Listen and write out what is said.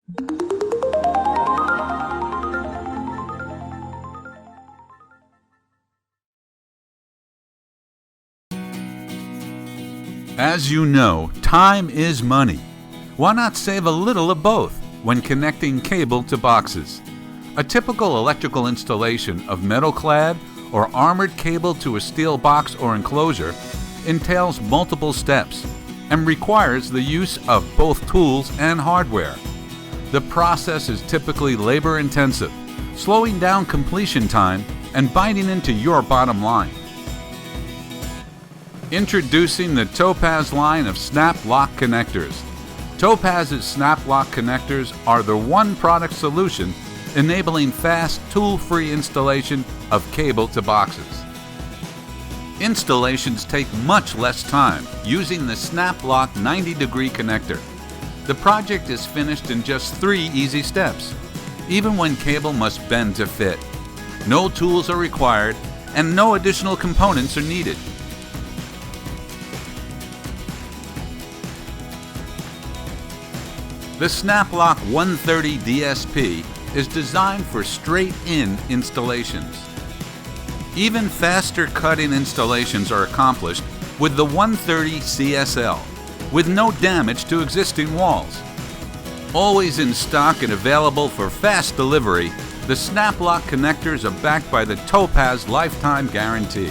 As you know, time is money. Why not save a little of both when connecting cable to boxes? A typical electrical installation of metal-clad or armored cable to a steel box or enclosure entails multiple steps and requires the use of both tools and hardware. The process is typically labor-intensive, slowing down completion time and biting into your bottom line. Introducing the Topaz line of Snaploc connectors. Topaz's Snaploc connectors are the one-product solution enabling fast, tool-free installation of cable to boxes. Installations take much less time using the Snaploc 90-degree connector. The project is finished in just 3 easy steps, even when cable must bend to fit. No tools are required and no additional components are needed. The Snaploc 130 DSP is designed for straight-in installations. Even faster cutting installations are accomplished with the 130 CSL, with no damage to existing walls. Always in stock and available for fast delivery, the Snaploc connectors are backed by the Topaz lifetime guarantee.